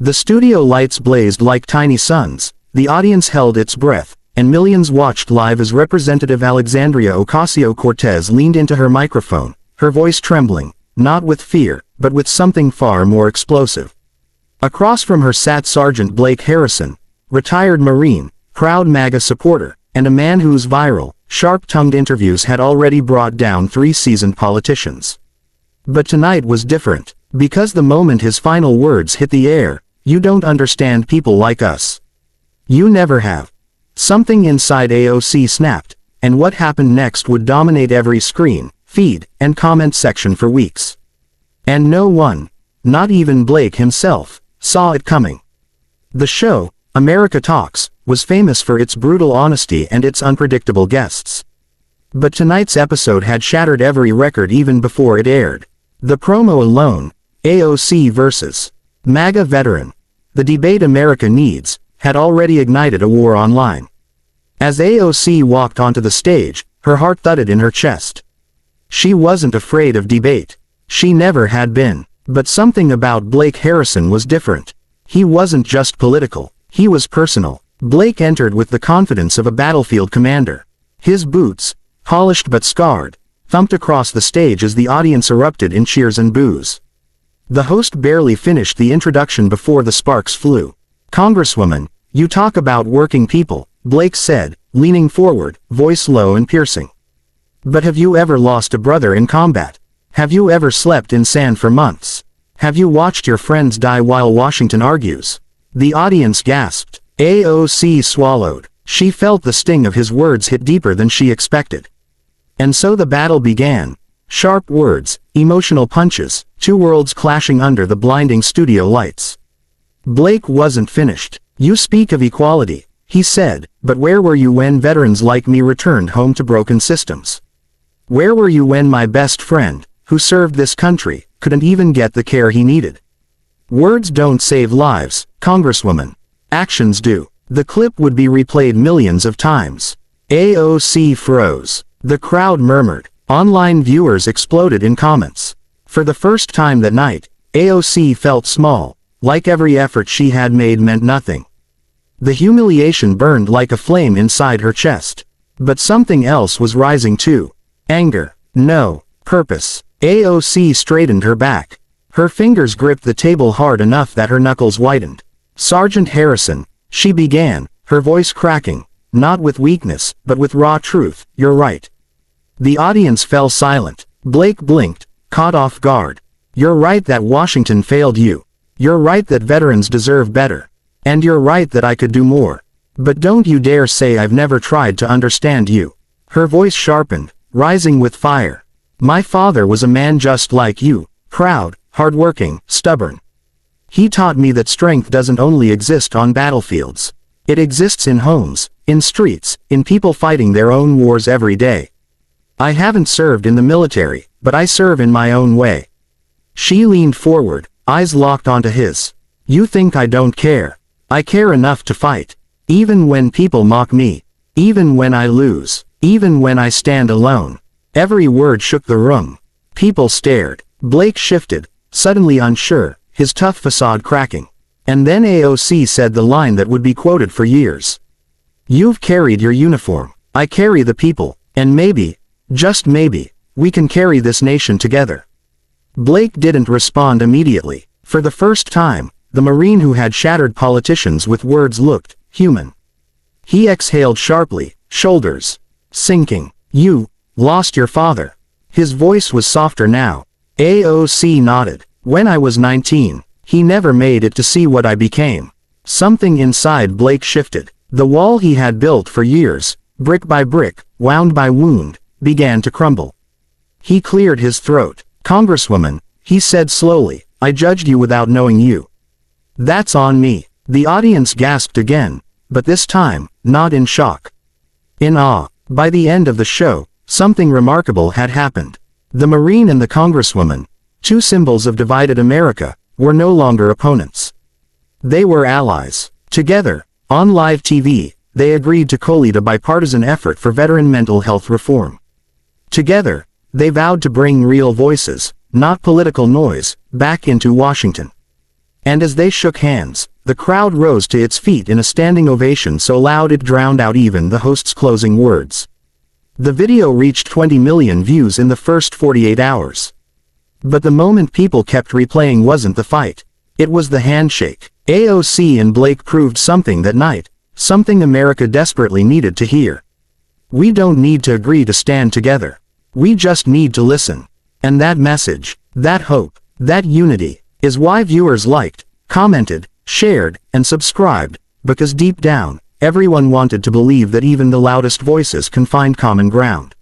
The studio lights blazed like tiny suns, the audience held its breath, and millions watched live as Representative Alexandria Ocasio-Cortez leaned into her microphone, her voice trembling, not with fear, but with something far more explosive. Across from her sat Sergeant Blake Harrison, retired Marine, proud MAGA supporter, and a man whose viral, sharp-tongued interviews had already brought down 3 seasoned politicians. But tonight was different, because the moment his final words hit the air, "You don't understand people like us. You never have." Something inside AOC snapped, and what happened next would dominate every screen, feed, and comment section for weeks. And no one, not even Blake himself, saw it coming. The show, America Talks, was famous for its brutal honesty and its unpredictable guests. But tonight's episode had shattered every record even before it aired. The promo alone, AOC versus MAGA veteran, the debate America needs, had already ignited a war online. As AOC walked onto the stage, her heart thudded in her chest. She wasn't afraid of debate. She never had been. But something about Blake Harrison was different. He wasn't just political, he was personal. Blake entered with the confidence of a battlefield commander. His boots, polished but scarred, thumped across the stage as the audience erupted in cheers and boos. The host barely finished the introduction before the sparks flew. "Congresswoman, you talk about working people," Blake said, leaning forward, voice low and piercing. "But have you ever lost a brother in combat? Have you ever slept in sand for months? Have you watched your friends die while Washington argues?" The audience gasped. AOC swallowed. She felt the sting of his words hit deeper than she expected. And so the battle began. Sharp words, emotional punches, 2 worlds clashing under the blinding studio lights. Blake wasn't finished. "You speak of equality," he said, "but where were you when veterans like me returned home to broken systems? Where were you when my best friend, who served this country, couldn't even get the care he needed? Words don't save lives, Congresswoman. Actions do." The clip would be replayed millions of times. AOC froze. The crowd murmured. Online viewers exploded in comments. For the first time that night, AOC felt small, like every effort she had made meant nothing. The humiliation burned like a flame inside her chest. But something else was rising too. Anger. No. Purpose. AOC straightened her back. Her fingers gripped the table hard enough that her knuckles whitened. "Sergeant Harrison," she began, her voice cracking, not with weakness, but with raw truth, "you're right." The audience fell silent. Blake blinked, caught off guard. "You're right that Washington failed you. You're right that veterans deserve better. And you're right that I could do more. But don't you dare say I've never tried to understand you." Her voice sharpened, rising with fire. "My father was a man just like you, proud, hardworking, stubborn. He taught me that strength doesn't only exist on battlefields. It exists in homes, in streets, in people fighting their own wars every day. I haven't served in the military, but I serve in my own way." She leaned forward, eyes locked onto his. "You think I don't care? I care enough to fight. Even when people mock me. Even when I lose. Even when I stand alone." Every word shook the room. People stared. Blake shifted, suddenly unsure, his tough facade cracking. And then AOC said the line that would be quoted for years. "You've carried your uniform. I carry the people, and maybe, just maybe, we can carry this nation together." Blake didn't respond immediately. For the first time, the Marine who had shattered politicians with words looked human. He exhaled sharply, shoulders sinking. "You lost your father." His voice was softer now. AOC nodded. "When I was 19, he never made it to see what I became." Something inside Blake shifted. The wall he had built for years, brick by brick, wound by wound, began to crumble. He cleared his throat. "Congresswoman," he said slowly, "I judged you without knowing you. That's on me." The audience gasped again, but this time, not in shock. In awe. By the end of the show, something remarkable had happened. The Marine and the Congresswoman, 2 symbols of divided America, were no longer opponents. They were allies. Together, on live TV, they agreed to co-lead a bipartisan effort for veteran mental health reform. Together, they vowed to bring real voices, not political noise, back into Washington. And as they shook hands, the crowd rose to its feet in a standing ovation so loud it drowned out even the host's closing words. The video reached 20 million views in the first 48 hours. But the moment people kept replaying wasn't the fight. It was the handshake. AOC and Blake proved something that night, something America desperately needed to hear. We don't need to agree to stand together. We just need to listen. And that message, that hope, that unity, is why viewers liked, commented, shared, and subscribed, because deep down, everyone wanted to believe that even the loudest voices can find common ground.